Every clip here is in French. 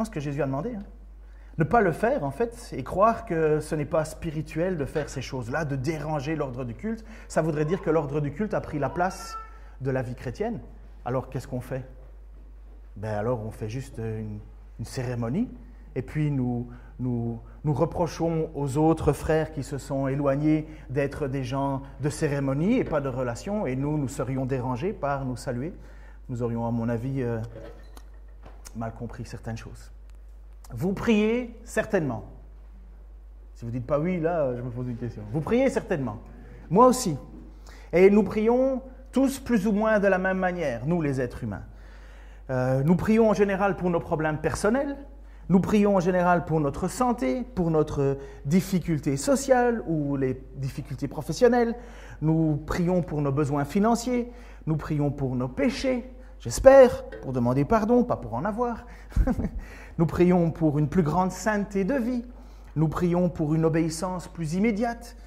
ce que Jésus a demandé. Ne pas le faire, en fait, et croire que ce n'est pas spirituel de faire ces choses-là, de déranger l'ordre du culte, ça voudrait dire que l'ordre du culte a pris la place de la vie chrétienne. Alors, qu'est-ce qu'on fait? Alors, on fait juste une cérémonie, et puis nous reprochons aux autres frères qui se sont éloignés d'être des gens de cérémonie et pas de relation, et nous serions dérangés par nous saluer. Nous aurions, à mon avis, mal compris certaines choses. Vous priez certainement. Si vous ne dites pas oui, là, je me pose une question. Vous priez certainement. Moi aussi. Et nous prions tous plus ou moins de la même manière, nous les êtres humains. Nous prions en général pour nos problèmes personnels. Nous prions en général pour notre santé, pour notre difficulté sociale ou les difficultés professionnelles. Nous prions pour nos besoins financiers. Nous prions pour nos péchés. J'espère, pour demander pardon, pas pour en avoir. Nous prions pour une plus grande sainteté de vie. Nous prions pour une obéissance plus immédiate.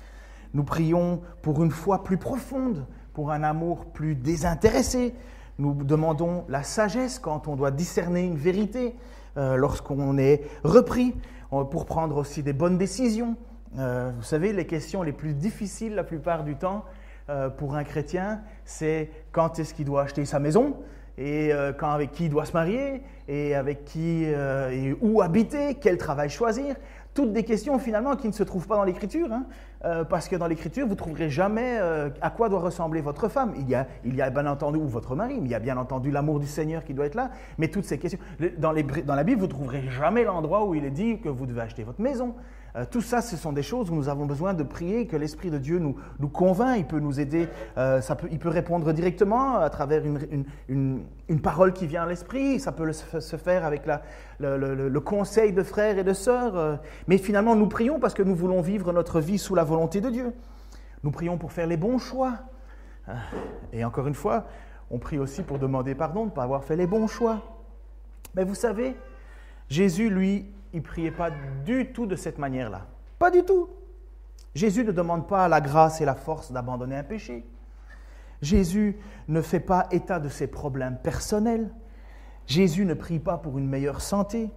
Nous prions pour une foi plus profonde, pour un amour plus désintéressé. Nous demandons la sagesse quand on doit discerner une vérité, lorsqu'on est repris, pour prendre aussi des bonnes décisions. Vous savez, les questions les plus difficiles la plupart du temps pour un chrétien, c'est quand est-ce qu'il doit acheter sa maison, et avec qui il doit se marier, et avec qui et où habiter, quel travail choisir. Toutes des questions finalement qui ne se trouvent pas dans l'Écriture, parce que dans l'Écriture, vous ne trouverez jamais à quoi doit ressembler votre femme. Il y a bien entendu, ou votre mari, mais il y a bien entendu l'amour du Seigneur qui doit être là, mais toutes ces questions. Dans la Bible, vous ne trouverez jamais l'endroit où il est dit que vous devez acheter votre maison. Tout ça, ce sont des choses où nous avons besoin de prier, que l'Esprit de Dieu nous convainc, il peut nous aider, il peut répondre directement à travers une parole qui vient à l'Esprit, ça peut se faire avec le conseil de frères et de sœurs, mais finalement nous prions parce que nous voulons vivre notre vie sous la volonté de Dieu. Nous prions pour faire les bons choix. Et encore une fois, on prie aussi pour demander pardon de ne pas avoir fait les bons choix. Mais vous savez, Jésus, lui, il ne priait pas du tout de cette manière-là. Pas du tout. Jésus ne demande pas la grâce et la force d'abandonner un péché. Jésus ne fait pas état de ses problèmes personnels. Jésus ne prie pas pour une meilleure santé.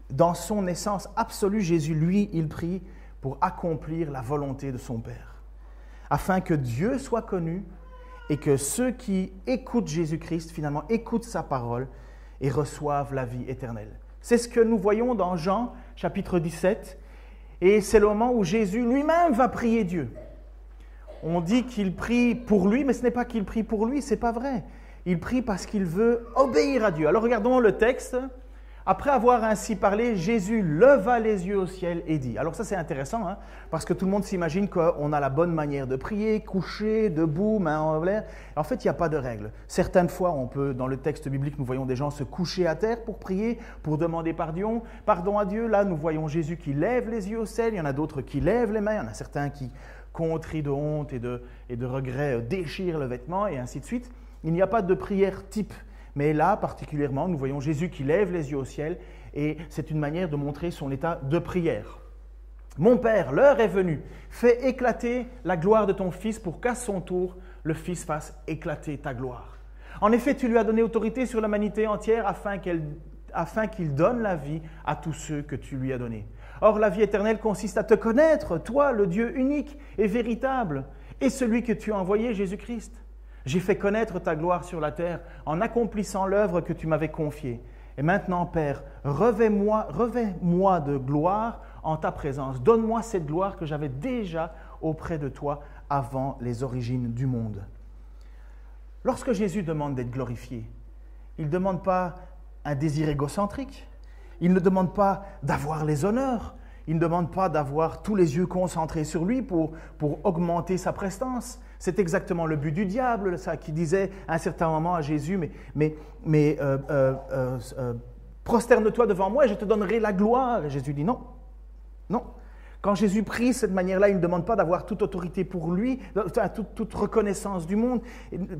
Dans son essence absolue, Jésus, lui, il prie pour accomplir la volonté de son Père, afin que Dieu soit connu et que ceux qui écoutent Jésus-Christ, finalement, écoutent sa parole et reçoivent la vie éternelle. C'est ce que nous voyons dans Jean, chapitre 17, et c'est le moment où Jésus lui-même va prier Dieu. On dit qu'il prie pour lui, mais ce n'est pas qu'il prie pour lui, ce n'est pas vrai. Il prie parce qu'il veut obéir à Dieu. Alors regardons le texte. Après avoir ainsi parlé, Jésus leva les yeux au ciel et dit. Alors ça c'est intéressant, parce que tout le monde s'imagine qu'on a la bonne manière de prier, couché, debout, main en l'air. En fait, il n'y a pas de règle. Certaines fois, dans le texte biblique, nous voyons des gens se coucher à terre pour prier, pour demander pardon à Dieu. Là, nous voyons Jésus qui lève les yeux au ciel. Il y en a d'autres qui lèvent les mains. Il y en a certains qui, contris de honte et de regret, déchirent le vêtement et ainsi de suite. Il n'y a pas de prière type. Mais là, particulièrement, nous voyons Jésus qui lève les yeux au ciel et c'est une manière de montrer son état de prière. « Mon Père, l'heure est venue. Fais éclater la gloire de ton Fils pour qu'à son tour, le Fils fasse éclater ta gloire. En effet, tu lui as donné autorité sur l'humanité entière afin qu'il donne la vie à tous ceux que tu lui as donnés. Or, la vie éternelle consiste à te connaître, toi, le Dieu unique et véritable, et celui que tu as envoyé, Jésus-Christ. J'ai fait connaître ta gloire sur la terre en accomplissant l'œuvre que tu m'avais confiée. Et maintenant, Père, revêt-moi de gloire en ta présence. Donne-moi cette gloire que j'avais déjà auprès de toi avant les origines du monde. » Lorsque Jésus demande d'être glorifié, il ne demande pas un désir égocentrique, il ne demande pas d'avoir les honneurs, il ne demande pas d'avoir tous les yeux concentrés sur lui pour augmenter sa prestance. C'est exactement le but du diable, ça, qui disait à un certain moment à Jésus, prosterne-toi devant moi et je te donnerai la gloire. Et Jésus dit non, non. Quand Jésus prie de cette manière-là, il ne demande pas d'avoir toute autorité pour lui, toute reconnaissance du monde,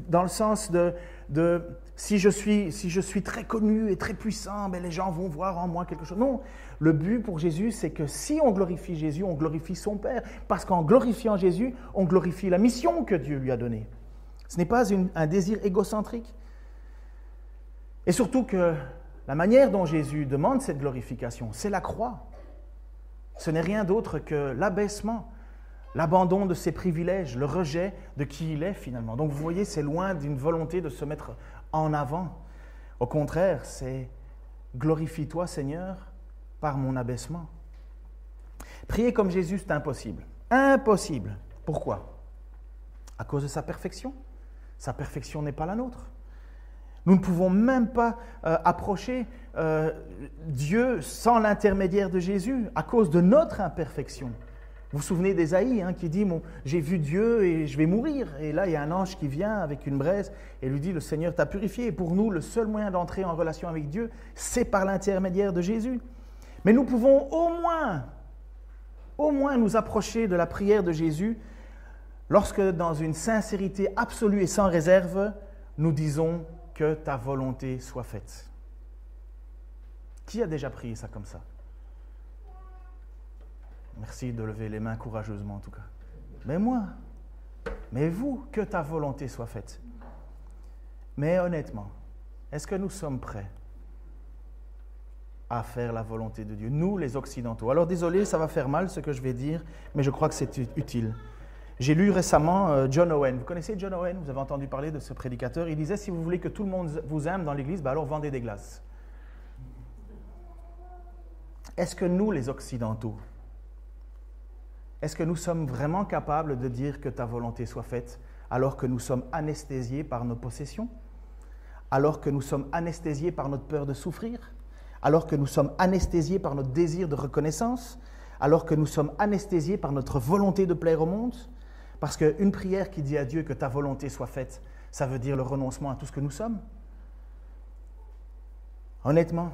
dans le sens de si je suis très connu et très puissant, les gens vont voir en moi quelque chose. Non, le but pour Jésus, c'est que si on glorifie Jésus, on glorifie son Père, parce qu'en glorifiant Jésus, on glorifie la mission que Dieu lui a donnée. Ce n'est pas un désir égocentrique. Et surtout que La manière dont Jésus demande cette glorification, c'est la croix. Ce n'est rien d'autre que l'abaissement, l'abandon de ses privilèges, le rejet de qui il est finalement. Donc vous voyez, c'est loin d'une volonté de se mettre en avant. Au contraire, c'est « glorifie-toi Seigneur par mon abaissement ». Prier comme Jésus, c'est impossible. Impossible. Pourquoi? À cause de sa perfection. Sa perfection n'est pas la nôtre. Nous ne pouvons même pas approcher Dieu sans l'intermédiaire de Jésus, à cause de notre imperfection. Vous vous souvenez d'Ésaïe qui dit « J'ai vu Dieu et je vais mourir ». Et là, il y a un ange qui vient avec une braise et lui dit « Le Seigneur t'a purifié ». Et pour nous, le seul moyen d'entrer en relation avec Dieu, c'est par l'intermédiaire de Jésus. Mais nous pouvons au moins nous approcher de la prière de Jésus lorsque, dans une sincérité absolue et sans réserve, nous disons « Que ta volonté soit faite ». Qui a déjà prié ça comme ça? Merci de lever les mains courageusement en tout cas. Mais moi, mais vous, que ta volonté soit faite. Mais honnêtement, est-ce que nous sommes prêts à faire la volonté de Dieu, nous les Occidentaux? Alors désolé, ça va faire mal ce que je vais dire, mais je crois que c'est utile. J'ai lu récemment John Owen. Vous connaissez John Owen? Vous avez entendu parler de ce prédicateur. Il disait, si vous voulez que tout le monde vous aime dans l'église, alors vendez des glaces. Est-ce que nous, les Occidentaux, est-ce que nous sommes vraiment capables de dire que ta volonté soit faite alors que nous sommes anesthésiés par nos possessions? Alors que nous sommes anesthésiés par notre peur de souffrir? Alors que nous sommes anesthésiés par notre désir de reconnaissance? Alors que nous sommes anesthésiés par notre volonté de plaire au monde? Parce qu'une prière qui dit à Dieu que ta volonté soit faite, ça veut dire le renoncement à tout ce que nous sommes. Honnêtement,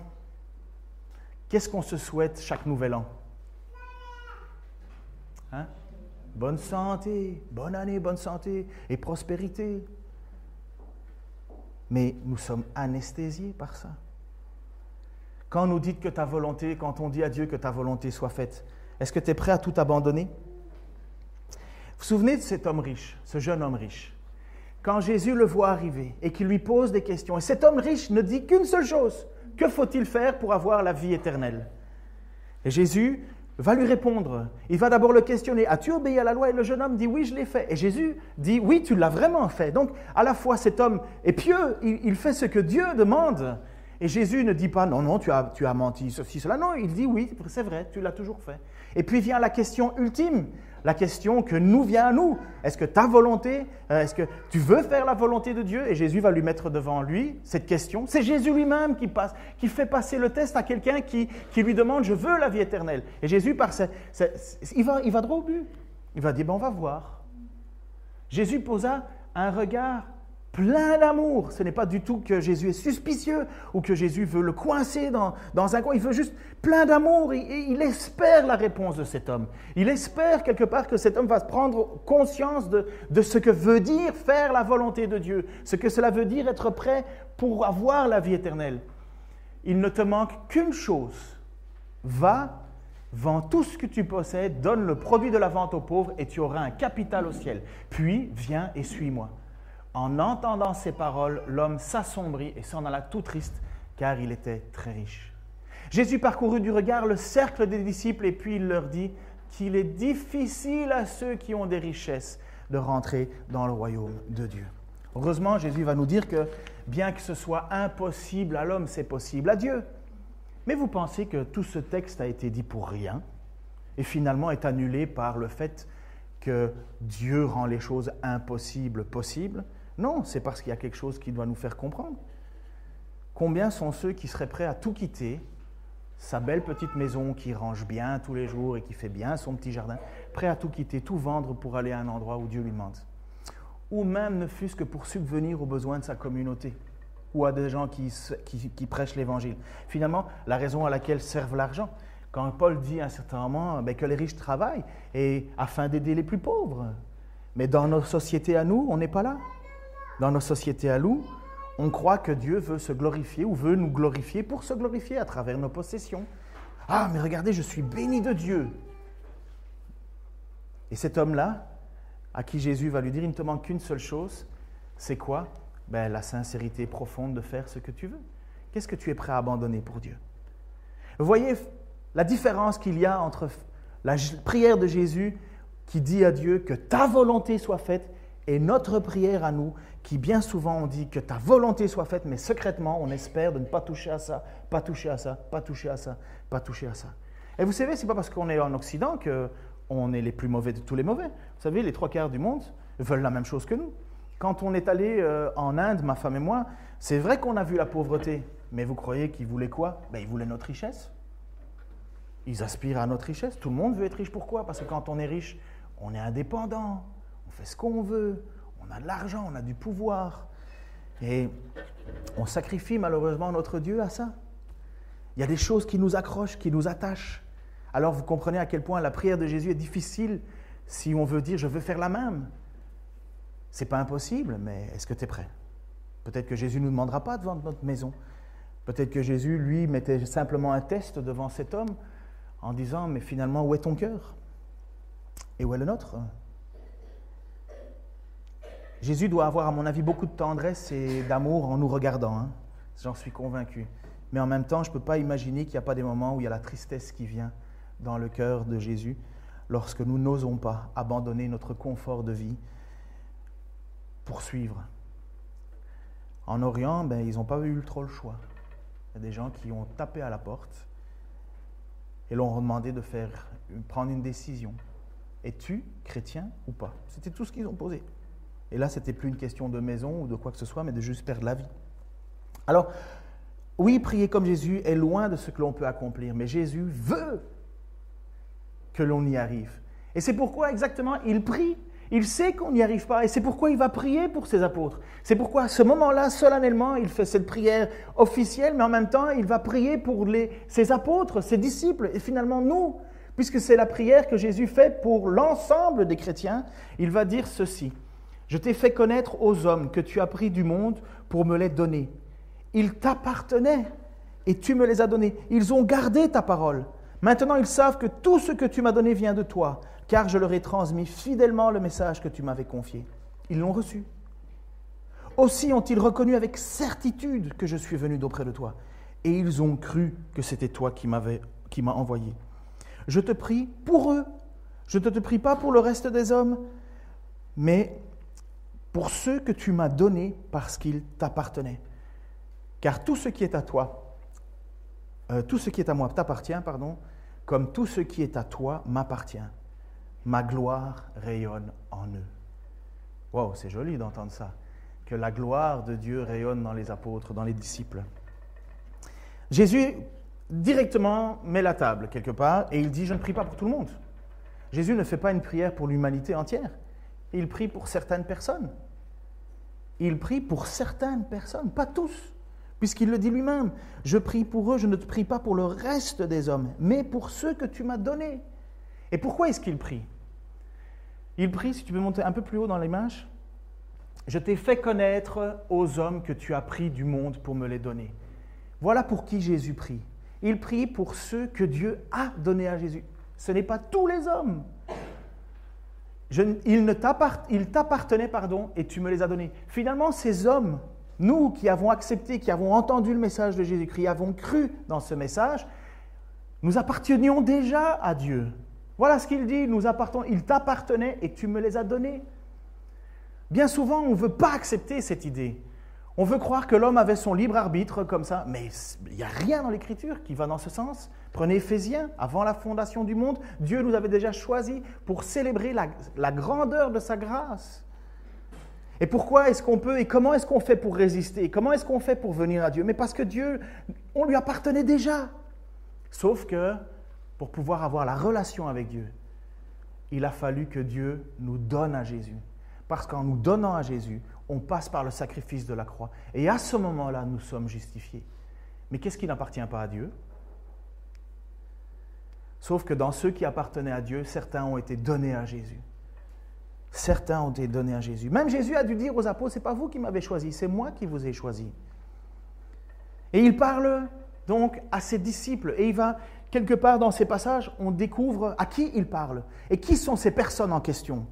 qu'est-ce qu'on se souhaite chaque nouvel an? Bonne santé, bonne année, bonne santé et prospérité. Mais nous sommes anesthésiés par ça. Quand nous dites que ta volonté, quand on dit à Dieu que ta volonté soit faite, est-ce que tu es prêt à tout abandonner? Vous vous souvenez de cet homme riche, ce jeune homme riche? Quand Jésus le voit arriver et qu'il lui pose des questions, et cet homme riche ne dit qu'une seule chose: que faut-il faire pour avoir la vie éternelle? Et Jésus va lui répondre. Il va d'abord le questionner: as-tu obéi à la loi? Et le jeune homme dit: oui, je l'ai fait. Et Jésus dit: oui, tu l'as vraiment fait. Donc, à la fois, cet homme est pieux, il fait ce que Dieu demande. Et Jésus ne dit pas: non, non, tu as menti, ceci, cela. Non, il dit: oui, c'est vrai, tu l'as toujours fait. Et puis vient la question ultime, la question que nous vient à nous. Est-ce que ta volonté, est-ce que tu veux faire la volonté de Dieu? Et Jésus va lui mettre devant lui cette question. C'est Jésus lui-même qui fait passer le test à quelqu'un qui lui demande: je veux la vie éternelle. Et Jésus, il va droit au but. Il va dire: on va voir. Jésus posa un regard plein d'amour. Ce n'est pas du tout que Jésus est suspicieux ou que Jésus veut le coincer dans un coin. Il veut juste plein d'amour et il espère la réponse de cet homme. Il espère quelque part que cet homme va prendre conscience de ce que veut dire faire la volonté de Dieu, ce que cela veut dire être prêt pour avoir la vie éternelle. Il ne te manque qu'une chose. Va, vends tout ce que tu possèdes, donne le produit de la vente aux pauvres et tu auras un capital au ciel. Puis viens et suis-moi. En entendant ces paroles, l'homme s'assombrit et s'en alla tout triste, car il était très riche. Jésus parcourut du regard le cercle des disciples et puis il leur dit qu'il est difficile à ceux qui ont des richesses de rentrer dans le royaume de Dieu. Heureusement, Jésus va nous dire que bien que ce soit impossible à l'homme, c'est possible à Dieu. Mais vous pensez que tout ce texte a été dit pour rien et finalement est annulé par le fait que Dieu rend les choses impossibles possibles? Non, c'est parce qu'il y a quelque chose qui doit nous faire comprendre. Combien sont ceux qui seraient prêts à tout quitter, sa belle petite maison qui range bien tous les jours et qui fait bien son petit jardin, prêts à tout quitter, tout vendre pour aller à un endroit où Dieu lui demande? Ou même ne fût-ce que pour subvenir aux besoins de sa communauté ou à des gens qui prêchent l'Évangile. Finalement, la raison à laquelle servent l'argent. Quand Paul dit à un certain moment que les riches travaillent et afin d'aider les plus pauvres. Mais dans nos sociétés à nous, on n'est pas là. Dans nos sociétés à nous, on croit que Dieu veut se glorifier ou veut nous glorifier pour se glorifier à travers nos possessions. Ah, mais regardez, je suis béni de Dieu. Et cet homme-là, à qui Jésus va lui dire: il ne te manque qu'une seule chose, c'est quoi? La sincérité profonde de faire ce que tu veux. Qu'est-ce que tu es prêt à abandonner pour Dieu? Vous voyez la différence qu'il y a entre la prière de Jésus qui dit à Dieu que ta volonté soit faite et notre prière à nous qui bien souvent on dit que ta volonté soit faite, mais secrètement on espère de ne pas toucher à ça, pas toucher à ça, pas toucher à ça, pas toucher à ça. Et vous savez, ce n'est pas parce qu'on est en Occident qu'on est les plus mauvais de tous les mauvais. Vous savez, les 3/4 du monde veulent la même chose que nous. Quand on est allé en Inde, ma femme et moi, c'est vrai qu'on a vu la pauvreté, mais vous croyez qu'ils voulaient quoi? Ils voulaient notre richesse. Ils aspirent à notre richesse. Tout le monde veut être riche. Pourquoi? Parce que quand on est riche, on est indépendant, on fait ce qu'on veut, on a de l'argent, on a du pouvoir. Et on sacrifie malheureusement notre Dieu à ça. Il y a des choses qui nous accrochent, qui nous attachent. Alors vous comprenez à quel point la prière de Jésus est difficile si on veut dire « je veux faire la même ». Ce n'est pas impossible, mais est-ce que tu es prêt? Peut-être que Jésus ne nous demandera pas de vendre notre maison. Peut-être que Jésus, lui, mettait simplement un test devant cet homme en disant « mais finalement, où est ton cœur? Et où est le nôtre ?» Jésus doit avoir, à mon avis, beaucoup de tendresse et d'amour en nous regardant. Hein. J'en suis convaincu. Mais en même temps, je ne peux pas imaginer qu'il n'y a pas des moments où il y a la tristesse qui vient dans le cœur de Jésus lorsque nous n'osons pas abandonner notre confort de vie pour suivre. En Orient, ils n'ont pas eu trop le choix. Il y a des gens qui ont tapé à la porte et l'ont demandé de prendre une décision. Es-tu chrétien ou pas? C'était tout ce qu'ils ont posé. Et là, ce n'était plus une question de maison ou de quoi que ce soit, mais de juste perdre la vie. Alors, oui, prier comme Jésus est loin de ce que l'on peut accomplir, mais Jésus veut que l'on y arrive. Et c'est pourquoi exactement il prie. Il sait qu'on n'y arrive pas et c'est pourquoi il va prier pour ses apôtres. C'est pourquoi à ce moment-là, solennellement, il fait cette prière officielle, mais en même temps, il va prier pour ses apôtres, ses disciples et finalement nous, puisque c'est la prière que Jésus fait pour l'ensemble des chrétiens. Il va dire ceci: « Je t'ai fait connaître aux hommes que tu as pris du monde pour me les donner. Ils t'appartenaient et tu me les as donnés. Ils ont gardé ta parole. Maintenant, ils savent que tout ce que tu m'as donné vient de toi, car je leur ai transmis fidèlement le message que tu m'avais confié. Ils l'ont reçu. Aussi ont-ils reconnu avec certitude que je suis venu d'auprès de toi, et ils ont cru que c'était toi qui m'as envoyé. Je te prie pour eux. Je ne te prie pas pour le reste des hommes, mais pour ceux que tu m'as donnés parce qu'ils t'appartenaient. Car tout ce qui est à toi, tout ce qui est à moi t'appartient, comme tout ce qui est à toi m'appartient. Ma gloire rayonne en eux. » Wow, c'est joli d'entendre ça. Que la gloire de Dieu rayonne dans les apôtres, dans les disciples. Jésus directement met la table quelque part et il dit « Je ne prie pas pour tout le monde. » Jésus ne fait pas une prière pour l'humanité entière. Il prie pour certaines personnes. Il prie pour certaines personnes, pas tous. Puisqu'il le dit lui-même, « Je prie pour eux, je ne te prie pas pour le reste des hommes, mais pour ceux que tu m'as donnés. » Et pourquoi est-ce qu'il prie? Il prie, si tu peux monter un peu plus haut dans l'image, « Je t'ai fait connaître aux hommes que tu as pris du monde pour me les donner. » Voilà pour qui Jésus prie. Il prie pour ceux que Dieu a donnés à Jésus. Ce n'est pas tous les hommes. Il t'appartenait, et tu me les as donnés. Finalement, ces hommes, nous qui avons accepté, qui avons entendu le message de Jésus-Christ, avons cru dans ce message, nous appartenions déjà à Dieu. Voilà ce qu'il dit, il t'appartenait et tu me les as donnés. Bien souvent, on ne veut pas accepter cette idée. On veut croire que l'homme avait son libre arbitre comme ça, mais il n'y a rien dans l'Écriture qui va dans ce sens. Prenez Éphésiens, avant la fondation du monde, Dieu nous avait déjà choisis pour célébrer la grandeur de sa grâce. Et pourquoi est-ce qu'on peut, et comment est-ce qu'on fait pour résister? Comment est-ce qu'on fait pour venir à Dieu? Mais parce que Dieu, on lui appartenait déjà. Sauf que, pour pouvoir avoir la relation avec Dieu, il a fallu que Dieu nous donne à Jésus. Parce qu'en nous donnant à Jésus, on passe par le sacrifice de la croix. Et à ce moment-là, nous sommes justifiés. Mais qu'est-ce qui n'appartient pas à Dieu? Sauf que dans ceux qui appartenaient à Dieu, certains ont été donnés à Jésus. Certains ont été donnés à Jésus. Même Jésus a dû dire aux apôtres, « Ce n'est pas vous qui m'avez choisi, c'est moi qui vous ai choisi. » Et il parle donc à ses disciples. Et il va, quelque part dans ces passages, on découvre à qui il parle. Et qui sont ces personnes en question?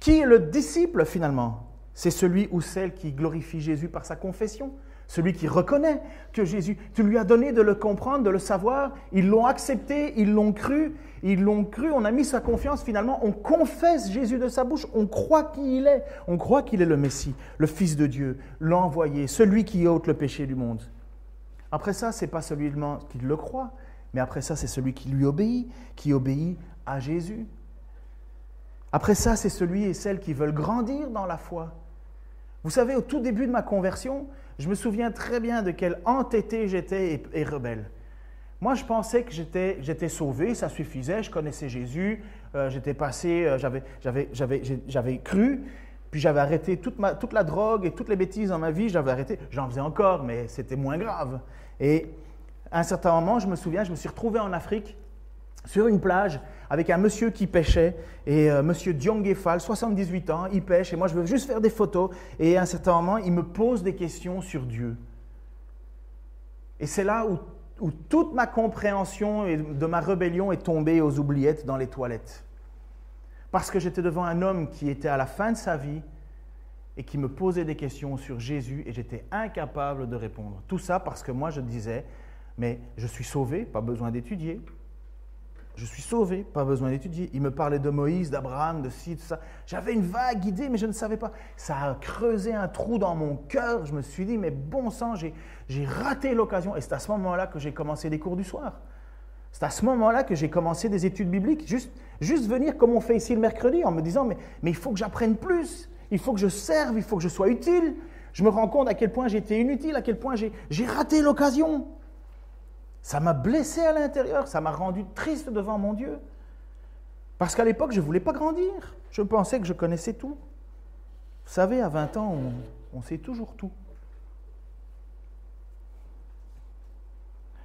Qui est le disciple finalement? C'est celui ou celle qui glorifie Jésus par sa confession. Celui qui reconnaît que Jésus, tu lui as donné de le comprendre, de le savoir, ils l'ont accepté, ils l'ont cru, on a mis sa confiance, finalement, on confesse Jésus de sa bouche, on croit qui il est, on croit qu'il est le Messie, le Fils de Dieu, l'envoyé, celui qui ôte le péché du monde. Après ça, ce n'est pas celui qui le croit, mais après ça, c'est celui qui lui obéit, qui obéit à Jésus. Après ça, c'est celui et celle qui veulent grandir dans la foi. Vous savez, au tout début de ma conversion, je me souviens très bien de quel entêté j'étais et rebelle. Moi, je pensais que j'étais sauvé, ça suffisait, je connaissais Jésus, j'étais passé, j'avais cru, puis j'avais arrêté toute la drogue et toutes les bêtises dans ma vie, j'avais arrêté. J'en faisais encore, mais c'était moins grave. Et à un certain moment, je me souviens, je me suis retrouvé en Afrique, sur une plage, avec un monsieur qui pêchait, et monsieur Diongefal, 78 ans, il pêche, et moi je veux juste faire des photos, et à un certain moment, il me pose des questions sur Dieu. Et c'est là où toute ma compréhension de ma rébellion est tombée aux oubliettes dans les toilettes. Parce que j'étais devant un homme qui était à la fin de sa vie, et qui me posait des questions sur Jésus, et j'étais incapable de répondre. Tout ça parce que moi je disais, mais je suis sauvé, pas besoin d'étudier. Je suis sauvé, pas besoin d'étudier. Il me parlait de Moïse, d'Abraham, de ci, tout ça. J'avais une vague idée, mais je ne savais pas. Ça a creusé un trou dans mon cœur. Je me suis dit, mais bon sang, j'ai raté l'occasion. Et c'est à ce moment-là que j'ai commencé les cours du soir. C'est à ce moment-là que j'ai commencé des études bibliques. Juste venir comme on fait ici le mercredi, en me disant, mais il faut que j'apprenne plus. Il faut que je serve, il faut que je sois utile. Je me rends compte à quel point j'étais inutile, à quel point j'ai raté l'occasion. Ça m'a blessé à l'intérieur, ça m'a rendu triste devant mon Dieu. Parce qu'à l'époque, je ne voulais pas grandir. Je pensais que je connaissais tout. Vous savez, à 20 ans, on sait toujours tout.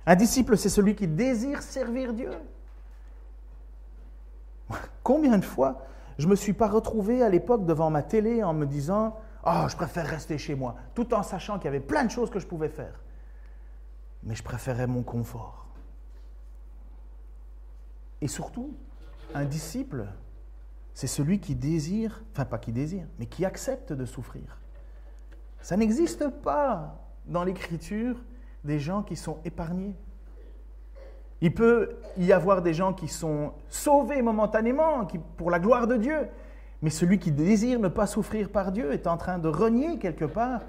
Un disciple, c'est celui qui désire servir Dieu. Combien de fois je ne me suis pas retrouvé à l'époque devant ma télé en me disant « Oh, je préfère rester chez moi », tout en sachant qu'il y avait plein de choses que je pouvais faire. Mais je préférais mon confort. Et surtout, un disciple, c'est celui qui désire, enfin pas qui désire, mais qui accepte de souffrir. Ça n'existe pas dans l'Écriture des gens qui sont épargnés. Il peut y avoir des gens qui sont sauvés momentanément, pour la gloire de Dieu, mais celui qui désire ne pas souffrir par Dieu est en train de renier quelque part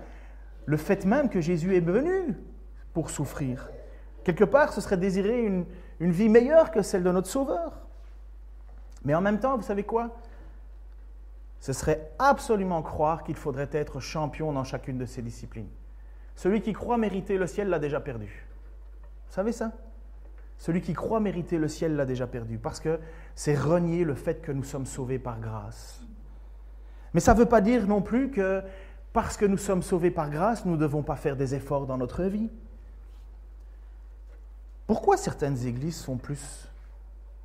le fait même que Jésus est venu pour souffrir. Quelque part, ce serait désirer une vie meilleure que celle de notre Sauveur. Mais en même temps, vous savez quoi? Ce serait absolument croire qu'il faudrait être champion dans chacune de ces disciplines. Celui qui croit mériter le ciel l'a déjà perdu. Vous savez ça? Celui qui croit mériter le ciel l'a déjà perdu, parce que c'est renier le fait que nous sommes sauvés par grâce. Mais ça ne veut pas dire non plus que parce que nous sommes sauvés par grâce, nous ne devons pas faire des efforts dans notre vie. Pourquoi certaines églises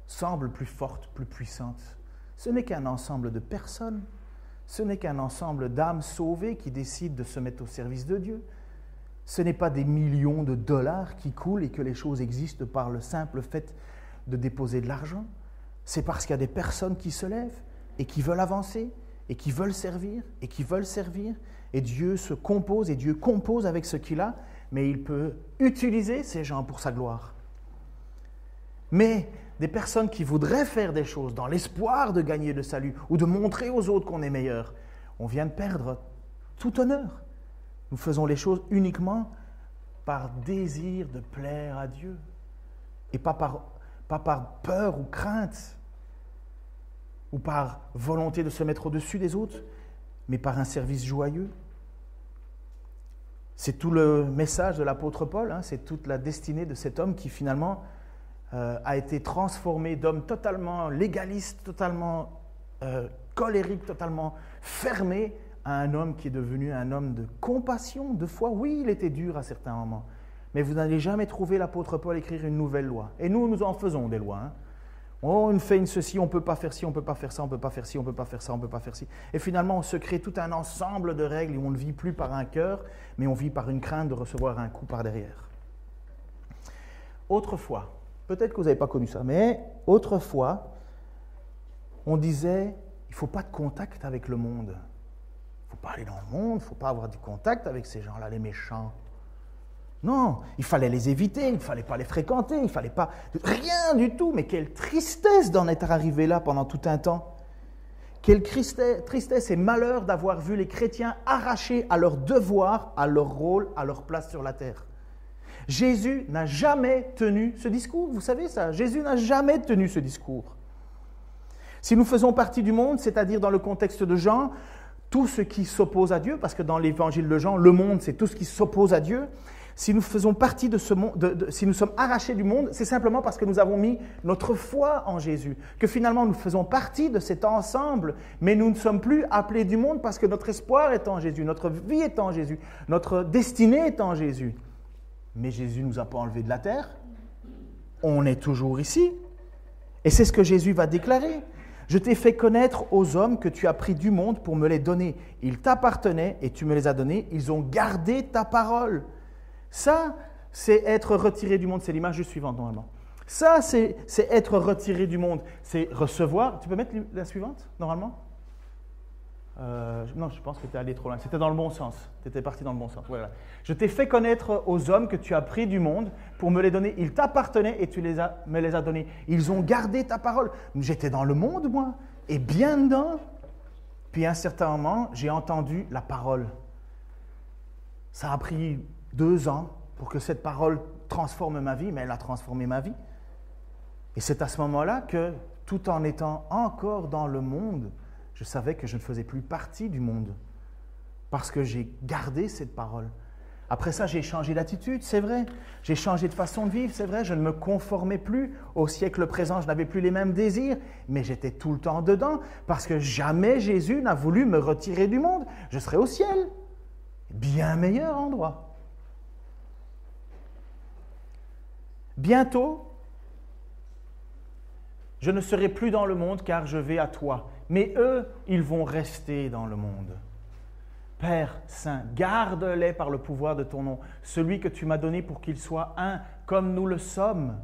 semblent plus fortes, plus puissantes? Ce n'est qu'un ensemble de personnes, ce n'est qu'un ensemble d'âmes sauvées qui décident de se mettre au service de Dieu. Ce n'est pas des millions de dollars qui coulent et que les choses existent par le simple fait de déposer de l'argent. C'est parce qu'il y a des personnes qui se lèvent et qui veulent avancer et qui veulent servir et qui veulent servir. Et Dieu se compose et Dieu compose avec ce qu'il a, mais il peut utiliser ces gens pour sa gloire. Mais des personnes qui voudraient faire des choses dans l'espoir de gagner le salut ou de montrer aux autres qu'on est meilleur, on vient de perdre tout honneur. Nous faisons les choses uniquement par désir de plaire à Dieu et pas par peur ou crainte ou par volonté de se mettre au-dessus des autres, mais par un service joyeux. C'est tout le message de l'apôtre Paul, c'est toute la destinée de cet homme qui finalement a été transformé d'homme totalement légaliste, totalement colérique, totalement fermé, à un homme qui est devenu un homme de compassion, de foi. Oui, il était dur à certains moments, mais vous n'allez jamais trouver l'apôtre Paul écrire une nouvelle loi. Et nous en faisons des lois. On fait une ceci, on ne peut pas faire ci, on ne peut pas faire ça, on ne peut pas faire ci, on ne peut pas faire ça, on ne peut pas faire ci. Et finalement, on se crée tout un ensemble de règles et on ne vit plus par un cœur, mais on vit par une crainte de recevoir un coup par derrière. Autrefois, peut-être que vous n'avez pas connu ça, mais autrefois, on disait, il ne faut pas de contact avec le monde. Il ne faut pas aller dans le monde, il ne faut pas avoir du contact avec ces gens-là, les méchants. Non, il fallait les éviter, il ne fallait pas les fréquenter, il ne fallait pas... Rien du tout, mais quelle tristesse d'en être arrivé là pendant tout un temps. Quelle tristesse et malheur d'avoir vu les chrétiens arrachés à leur devoir, à leur rôle, à leur place sur la terre. Jésus n'a jamais tenu ce discours, vous savez ça, Jésus n'a jamais tenu ce discours. Si nous faisons partie du monde, c'est-à-dire dans le contexte de Jean, tout ce qui s'oppose à Dieu, parce que dans l'évangile de Jean, le monde, c'est tout ce qui s'oppose à Dieu. Si nous faisons partie de ce monde, si nous sommes arrachés du monde, c'est simplement parce que nous avons mis notre foi en Jésus, que finalement nous faisons partie de cet ensemble, mais nous ne sommes plus appelés du monde parce que notre espoir est en Jésus, notre vie est en Jésus, notre destinée est en Jésus. Mais Jésus ne nous a pas enlevés de la terre, on est toujours ici. Et c'est ce que Jésus va déclarer. Je t'ai fait connaître aux hommes que tu as pris du monde pour me les donner. Ils t'appartenaient et tu me les as donnés. Ils ont gardé ta parole. Ça, c'est être retiré du monde. C'est l'image suivante, normalement. Ça, c'est être retiré du monde. C'est recevoir. Tu peux mettre la suivante, normalement? Non, je pense que tu es allé trop loin. C'était dans le bon sens. Tu étais parti dans le bon sens. Voilà. Je t'ai fait connaître aux hommes que tu as pris du monde pour me les donner. Ils t'appartenaient et tu me les as donnés. Ils ont gardé ta parole. J'étais dans le monde, moi, et bien dedans. Puis à un certain moment, j'ai entendu la parole. Ça a pris 2 ans pour que cette parole transforme ma vie, mais elle a transformé ma vie. Et c'est à ce moment-là que, tout en étant encore dans le monde, je savais que je ne faisais plus partie du monde parce que j'ai gardé cette parole. Après ça, j'ai changé d'attitude, c'est vrai. J'ai changé de façon de vivre, c'est vrai. Je ne me conformais plus au siècle présent, je n'avais plus les mêmes désirs, mais j'étais tout le temps dedans parce que jamais Jésus n'a voulu me retirer du monde. Je serai au ciel, bien meilleur endroit. Bientôt, je ne serai plus dans le monde car je vais à toi. Mais eux, ils vont rester dans le monde. Père Saint, garde-les par le pouvoir de ton nom, celui que tu m'as donné pour qu'ils soient un comme nous le sommes.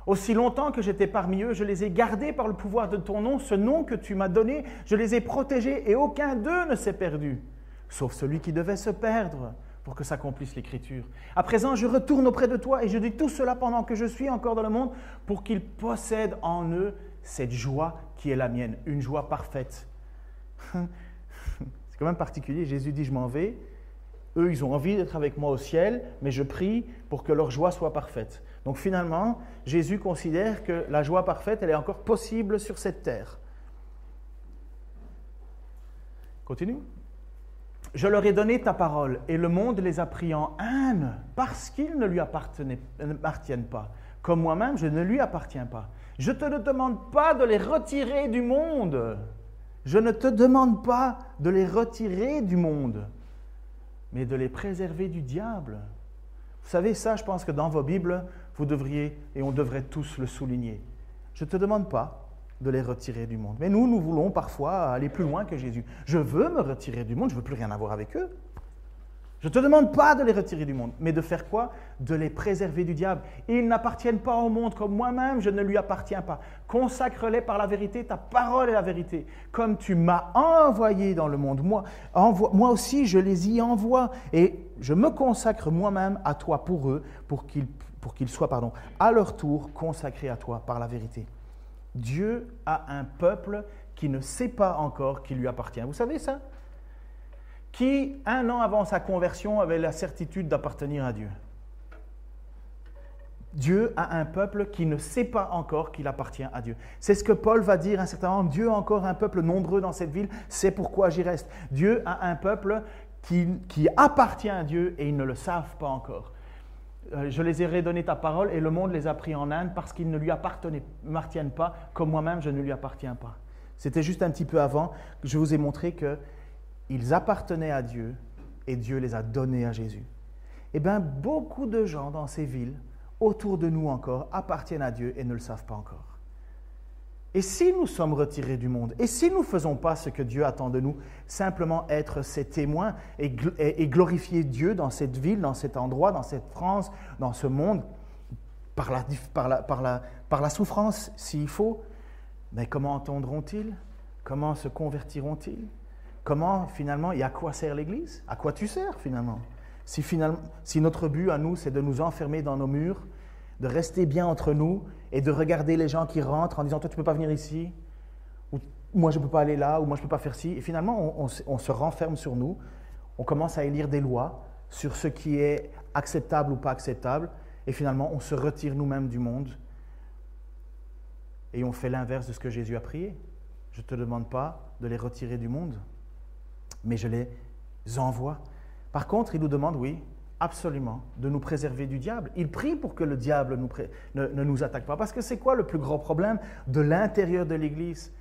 Aussi longtemps que j'étais parmi eux, je les ai gardés par le pouvoir de ton nom, ce nom que tu m'as donné, je les ai protégés et aucun d'eux ne s'est perdu, sauf celui qui devait se perdre pour que s'accomplisse l'Écriture. À présent, je retourne auprès de toi et je dis tout cela pendant que je suis encore dans le monde pour qu'ils possèdent en eux cette joie qui est la mienne, une joie parfaite. C'est quand même particulier. Jésus dit, je m'en vais. Eux, ils ont envie d'être avec moi au ciel, mais je prie pour que leur joie soit parfaite. Donc finalement, Jésus considère que la joie parfaite, elle est encore possible sur cette terre. Continue. Je leur ai donné ta parole et le monde les a pris en haine parce qu'ils ne lui appartiennent pas. Comme moi-même, je ne lui appartiens pas. Je ne te demande pas de les retirer du monde. Je ne te demande pas de les retirer du monde, mais de les préserver du diable. Vous savez, ça, je pense que dans vos Bibles, vous devriez, et on devrait tous le souligner. Je ne te demande pas de les retirer du monde. Mais nous voulons parfois aller plus loin que Jésus. Je veux me retirer du monde, je ne veux plus rien avoir avec eux. Je ne te demande pas de les retirer du monde, mais de faire quoi? De les préserver du diable. Ils n'appartiennent pas au monde comme moi-même, je ne lui appartiens pas. Consacre-les par la vérité, ta parole est la vérité. Comme tu m'as envoyé dans le monde, moi aussi je les y envoie. Et je me consacre moi-même à toi pour eux, pour qu'ils soient à leur tour consacrés à toi par la vérité. Dieu a un peuple qui ne sait pas encore qui lui appartient. Vous savez ça? Qui, 1 an avant sa conversion, avait la certitude d'appartenir à Dieu. Dieu a un peuple qui ne sait pas encore qu'il appartient à Dieu. C'est ce que Paul va dire un certain moment. Dieu a encore un peuple nombreux dans cette ville, c'est pourquoi j'y reste. Dieu a un peuple qui appartient à Dieu et ils ne le savent pas encore. Je les ai redonné ta parole et le monde les a pris en haine parce qu'ils ne lui appartiennent pas, comme moi-même je ne lui appartiens pas. C'était juste un petit peu avant que je vous ai montré qu'ils appartenaient à Dieu et Dieu les a donnés à Jésus. Eh bien, beaucoup de gens dans ces villes, autour de nous encore, appartiennent à Dieu et ne le savent pas encore. Et si nous sommes retirés du monde, et si nous ne faisons pas ce que Dieu attend de nous, simplement être ses témoins et glorifier Dieu dans cette ville, dans cet endroit, dans cette France, dans ce monde, par la souffrance s'il faut, mais comment entendront-ils? Comment se convertiront-ils? Comment finalement, et à quoi sert l'Église? À quoi tu sers finalement? si notre but à nous, c'est de nous enfermer dans nos murs, de rester bien entre nous et de regarder les gens qui rentrent en disant « toi, tu ne peux pas venir ici » ou « moi, je ne peux pas aller là » ou « moi, je ne peux pas faire ci ». Et finalement, on se renferme sur nous, on commence à élire des lois sur ce qui est acceptable ou pas acceptable et finalement, on se retire nous-mêmes du monde et on fait l'inverse de ce que Jésus a prié. Je ne te demande pas de les retirer du monde, mais je les envoie. Par contre, il nous demande, oui, absolument, de nous préserver du diable. Il prie pour que le diable ne nous attaque pas. Parce que c'est quoi le plus grand problème de l'intérieur de l'Église?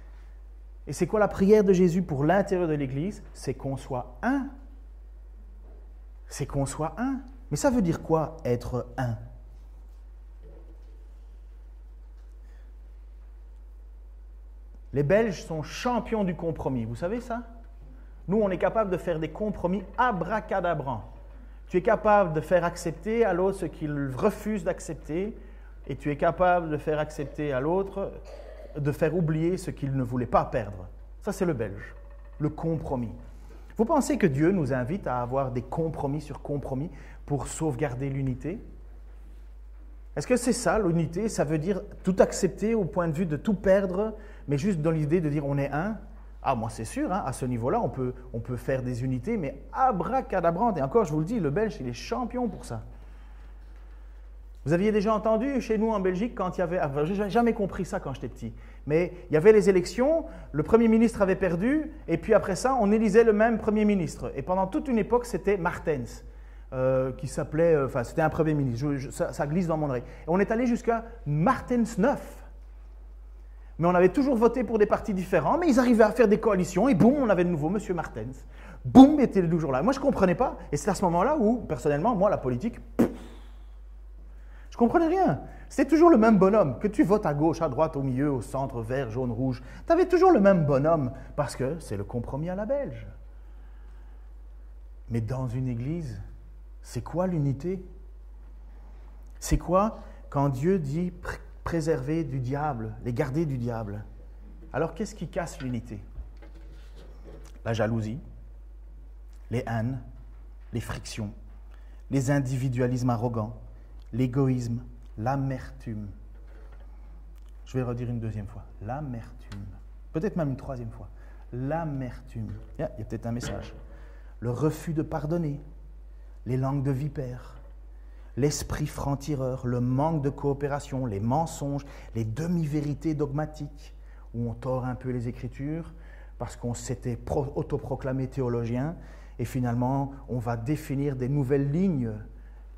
Et c'est quoi la prière de Jésus pour l'intérieur de l'Église? C'est qu'on soit un. C'est qu'on soit un. Mais ça veut dire quoi, être un? Les Belges sont champions du compromis, vous savez ça? Nous, on est capable de faire des compromis abracadabrants. Tu es capable de faire accepter à l'autre ce qu'il refuse d'accepter et tu es capable de faire accepter à l'autre, de faire oublier ce qu'il ne voulait pas perdre. Ça, c'est le Belge, le compromis. Vous pensez que Dieu nous invite à avoir des compromis sur compromis pour sauvegarder l'unité? Est-ce que c'est ça, l'unité? Ça veut dire tout accepter au point de vue de tout perdre, mais juste dans l'idée de dire on est un? Ah, moi c'est sûr, hein, à ce niveau-là, on peut faire des unités, mais abracadabrantes. Et encore, je vous le dis, le Belge, il est champion pour ça. Vous aviez déjà entendu chez nous en Belgique, quand il y avait... Enfin, je n'ai jamais compris ça quand j'étais petit, mais il y avait les élections, le Premier ministre avait perdu, et puis après ça, on élisait le même Premier ministre. Et pendant toute une époque, c'était Martens, qui s'appelait... Enfin, c'était un Premier ministre, ça glisse dans mon oreille. Et on est allé jusqu'à Martens 9. Mais on avait toujours voté pour des partis différents, mais ils arrivaient à faire des coalitions, et boum, on avait de nouveau M. Martens. Boum, il était toujours là. Moi, je ne comprenais pas, et c'est à ce moment-là où, personnellement, moi, la politique, je ne comprenais rien. C'était toujours le même bonhomme. Que tu votes à gauche, à droite, au milieu, au centre, vert, jaune, rouge, tu avais toujours le même bonhomme, parce que c'est le compromis à la belge. Mais dans une église, c'est quoi l'unité? C'est quoi quand Dieu dit préserver du diable, les garder du diable? Alors qu'est-ce qui casse l'unité? La jalousie, les haines, les frictions, les individualismes arrogants, l'égoïsme, l'amertume. Je vais le redire une deuxième fois. L'amertume. Peut-être même une troisième fois. L'amertume. Il y a peut-être un message. Le refus de pardonner, les langues de vipères, l'esprit franc-tireur, le manque de coopération, les mensonges, les demi-vérités dogmatiques, où on tord un peu les Écritures parce qu'on s'était autoproclamé théologien et finalement on va définir des nouvelles lignes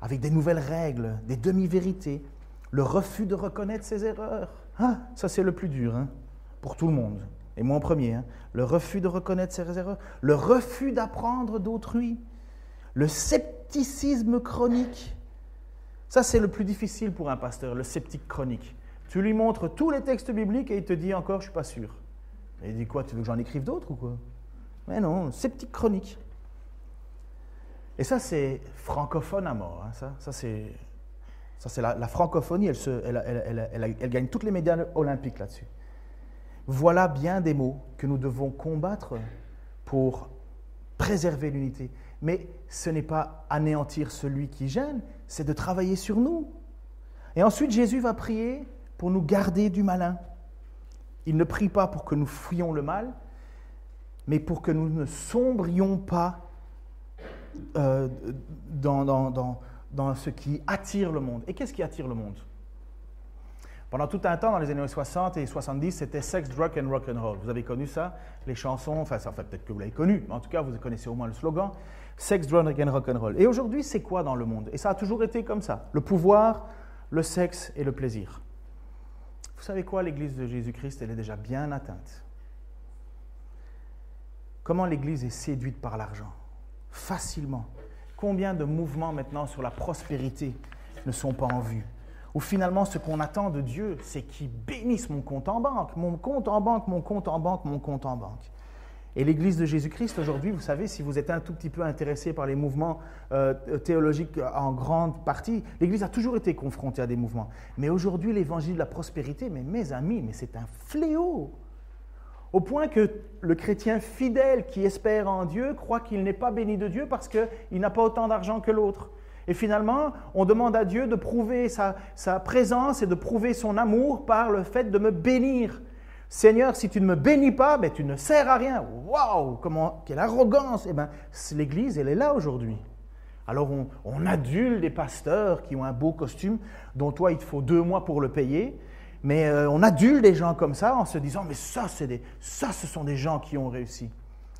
avec des nouvelles règles, des demi-vérités, le refus de reconnaître ses erreurs. Ah, ça c'est le plus dur pour tout le monde, et moi en premier. Le refus de reconnaître ses erreurs, le refus d'apprendre d'autrui, le scepticisme chronique. Ça, c'est le plus difficile pour un pasteur, le sceptique chronique. Tu lui montres tous les textes bibliques et il te dit encore, je ne suis pas sûr. Et il dit quoi, tu veux que j'en écrive d'autres ou quoi? Mais non, sceptique chronique. Et ça, c'est francophone à mort. Ça c'est la francophonie, elle gagne toutes les médailles olympiques là-dessus. Voilà bien des mots que nous devons combattre pour préserver l'unité. Mais ce n'est pas anéantir celui qui gêne, c'est de travailler sur nous. Et ensuite, Jésus va prier pour nous garder du malin. Il ne prie pas pour que nous fuyions le mal, mais pour que nous ne sombrions pas dans ce qui attire le monde. Et qu'est-ce qui attire le monde? Pendant tout un temps, dans les années 60 et 70, c'était sex, drug and rock'n'roll. Vous avez connu ça? Les chansons, enfin peut-être que vous l'avez connu, mais en tout cas, vous connaissez au moins le slogan. Sex, drug and rock'n'roll. Et aujourd'hui, c'est quoi dans le monde? Et ça a toujours été comme ça. Le pouvoir, le sexe et le plaisir. Vous savez quoi? L'Église de Jésus-Christ, elle est déjà bien atteinte. Comment l'Église est séduite par l'argent? Facilement. Combien de mouvements maintenant sur la prospérité ne sont pas en vue? Ou finalement, ce qu'on attend de Dieu, c'est qu'il bénisse mon compte en banque, mon compte en banque, mon compte en banque, mon compte en banque. Et l'Église de Jésus-Christ, aujourd'hui, vous savez, si vous êtes un tout petit peu intéressé par les mouvements théologiques en grande partie, l'Église a toujours été confrontée à des mouvements. Mais aujourd'hui, l'évangile de la prospérité, mais mes amis, mais c'est un fléau. Au point que le chrétien fidèle qui espère en Dieu croit qu'il n'est pas béni de Dieu parce qu'il n'a pas autant d'argent que l'autre. Et finalement, on demande à Dieu de prouver sa présence et de prouver son amour par le fait de me bénir. Seigneur, si tu ne me bénis pas, ben, tu ne sers à rien. Waouh, quelle arrogance! Eh bien, l'Église, elle est là aujourd'hui. Alors, on adule des pasteurs qui ont un beau costume, dont toi, il te faut 2 mois pour le payer. Mais on adule des gens comme ça en se disant « mais ça, ce sont des gens qui ont réussi ».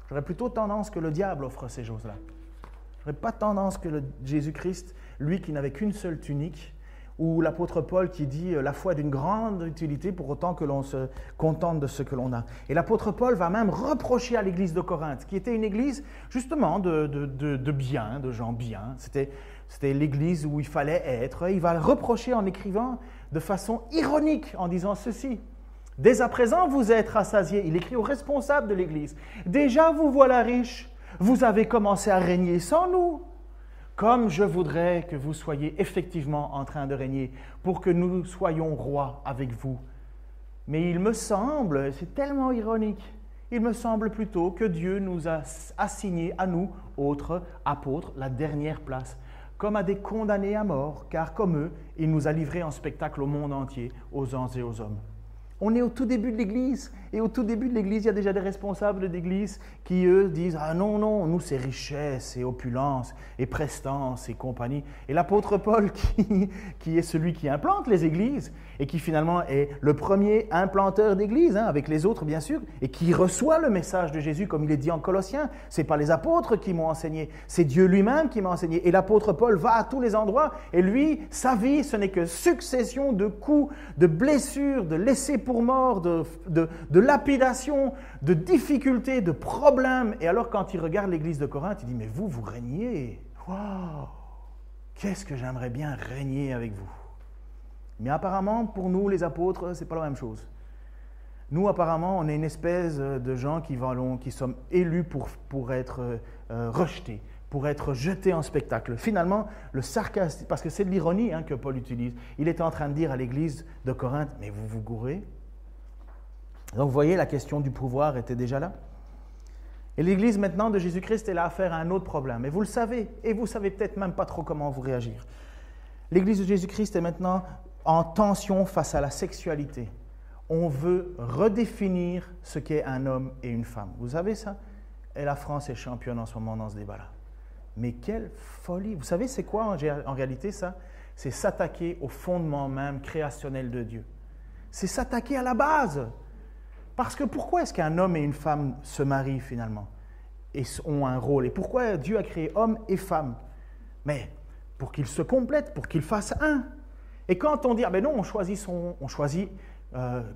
J'aurais plutôt tendance que le diable offre ces choses-là. Je n'aurais pas tendance que Jésus-Christ, lui qui n'avait qu'une seule tunique, ou l'apôtre Paul qui dit « la foi est d'une grande utilité pour autant que l'on se contente de ce que l'on a ». Et l'apôtre Paul va même reprocher à l'église de Corinthe, qui était une église justement de bien, de gens bien. C'était l'église où il fallait être. Il va le reprocher en écrivant de façon ironique, en disant ceci. « Dès à présent, vous êtes rassasiés. » Il écrit aux responsables de l'église. « Déjà, vous voilà riches. Vous avez commencé à régner sans nous. Comme je voudrais que vous soyez effectivement en train de régner pour que nous soyons rois avec vous. Mais il me semble, c'est tellement ironique, il me semble plutôt que Dieu nous a assigné à nous, autres apôtres, la dernière place, comme à des condamnés à mort, car comme eux, il nous a livrés en spectacle au monde entier, aux anges et aux hommes. On est au tout début de l'Église, et au tout début de l'Église, il y a déjà des responsables d'Église qui, eux, disent « Ah non, non, nous, c'est richesse, et opulence, et prestance, et compagnie. » Et l'apôtre Paul, qui est celui qui implante les églises, et qui finalement est le premier implanteur d'église, avec les autres bien sûr, et qui reçoit le message de Jésus, comme il est dit en Colossiens. Ce n'est pas les apôtres qui m'ont enseigné, c'est Dieu lui-même qui m'a enseigné. Et l'apôtre Paul va à tous les endroits, et lui, sa vie, ce n'est que succession de coups, de blessures, de laissés pour mort, de lapidation, de difficultés, de problèmes. Et alors quand il regarde l'église de Corinthe, il dit « Mais vous régnez. Waouh! Qu'est-ce que j'aimerais bien régner avec vous. » Mais apparemment, pour nous, les apôtres, ce n'est pas la même chose. Nous, apparemment, on est une espèce de gens qui sommes élus pour être rejetés, pour être jetés en spectacle. Finalement, le sarcasme, parce que c'est de l'ironie que Paul utilise, il était en train de dire à l'église de Corinthe, « Mais vous vous gourrez ?» Donc, vous voyez, la question du pouvoir était déjà là. Et l'église maintenant de Jésus-Christ est là à faire un autre problème. Et vous le savez, et vous ne savez peut-être même pas trop comment vous réagir. L'église de Jésus-Christ est maintenant en tension face à la sexualité. On veut redéfinir ce qu'est un homme et une femme. Vous savez ça? Et la France est championne en ce moment dans ce débat-là. Mais quelle folie! Vous savez c'est quoi en réalité ça? C'est s'attaquer au fondement même créationnel de Dieu. C'est s'attaquer à la base. Parce que pourquoi est-ce qu'un homme et une femme se marient finalement et ont un rôle? Et pourquoi Dieu a créé homme et femme? Mais pour qu'ils se complètent, pour qu'ils fassent un. Et quand on dit, ah ben non, on choisit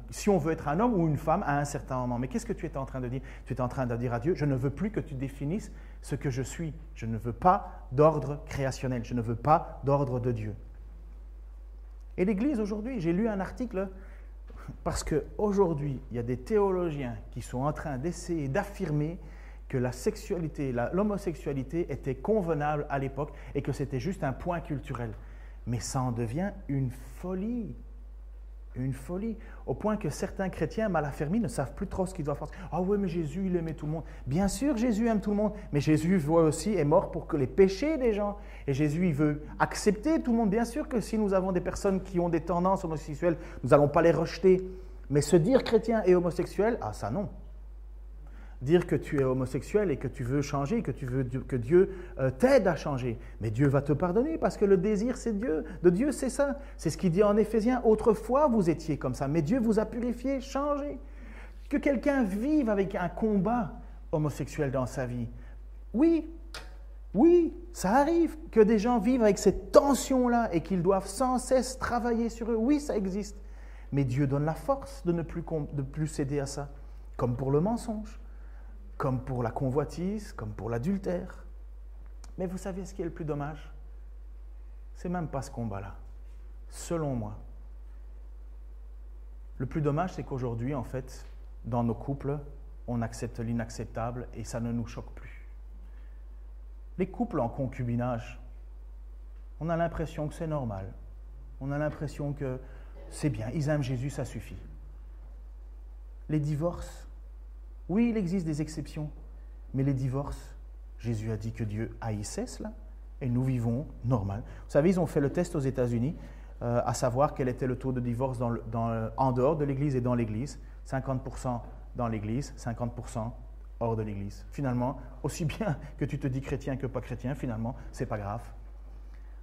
si on veut être un homme ou une femme à un certain moment. Mais qu'est-ce que tu es en train de dire? Tu es en train de dire à Dieu, je ne veux plus que tu définisses ce que je suis. Je ne veux pas d'ordre créationnel. Je ne veux pas d'ordre de Dieu. Et l'Église aujourd'hui, j'ai lu un article, parce qu'aujourd'hui, il y a des théologiens qui sont en train d'essayer d'affirmer que la sexualité, l'homosexualité était convenable à l'époque et que c'était juste un point culturel. Mais ça en devient une folie, au point que certains chrétiens mal affermis ne savent plus trop ce qu'ils doivent faire. Ah oui, mais Jésus, il aimait tout le monde. Bien sûr, Jésus aime tout le monde, mais Jésus est mort pour que les péchés des gens. Et Jésus, il veut accepter tout le monde. Bien sûr que si nous avons des personnes qui ont des tendances homosexuelles, nous n'allons pas les rejeter. Mais se dire chrétien et homosexuel, ah ça non. Dire que tu es homosexuel et que tu veux changer, que tu veux que Dieu t'aide à changer. Mais Dieu va te pardonner parce que le désir de Dieu, c'est ça. C'est ce qu'il dit en Éphésiens. Autrefois, vous étiez comme ça, mais Dieu vous a purifié, changé. Que quelqu'un vive avec un combat homosexuel dans sa vie. Oui, ça arrive que des gens vivent avec cette tension-là et qu'ils doivent sans cesse travailler sur eux. Oui, ça existe. Mais Dieu donne la force de ne plus céder à ça, comme pour le mensonge, comme pour la convoitise, comme pour l'adultère. Mais vous savez ce qui est le plus dommage? C'est même pas ce combat-là, selon moi. Le plus dommage, c'est qu'aujourd'hui, en fait, dans nos couples, on accepte l'inacceptable et ça ne nous choque plus. Les couples en concubinage, on a l'impression que c'est normal. On a l'impression que c'est bien, ils aiment Jésus, ça suffit. Les divorces, Oui, il existe des exceptions, mais les divorces, Jésus a dit que Dieu haïssait cela, et nous vivons normal. Vous savez, ils ont fait le test aux États-Unis, à savoir quel était le taux de divorce en dehors de l'Église et dans l'Église. 50% dans l'Église, 50% hors de l'Église. Finalement, aussi bien que tu te dis chrétien que pas chrétien, finalement, c'est pas grave.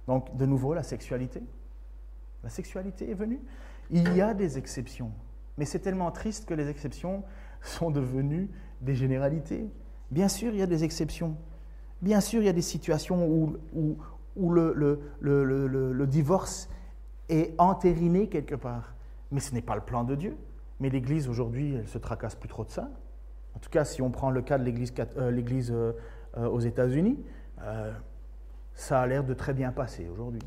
Donc, de nouveau, la sexualité. La sexualité est venue. Il y a des exceptions, mais c'est tellement triste que les exceptions sont devenues des généralités. Bien sûr, il y a des exceptions. Bien sûr, il y a des situations où le divorce est entériné quelque part. Mais ce n'est pas le plan de Dieu. Mais l'Église, aujourd'hui, elle ne se tracasse plus trop de ça. En tout cas, si on prend le cas de l'Église aux États-Unis, ça a l'air de très bien passer aujourd'hui.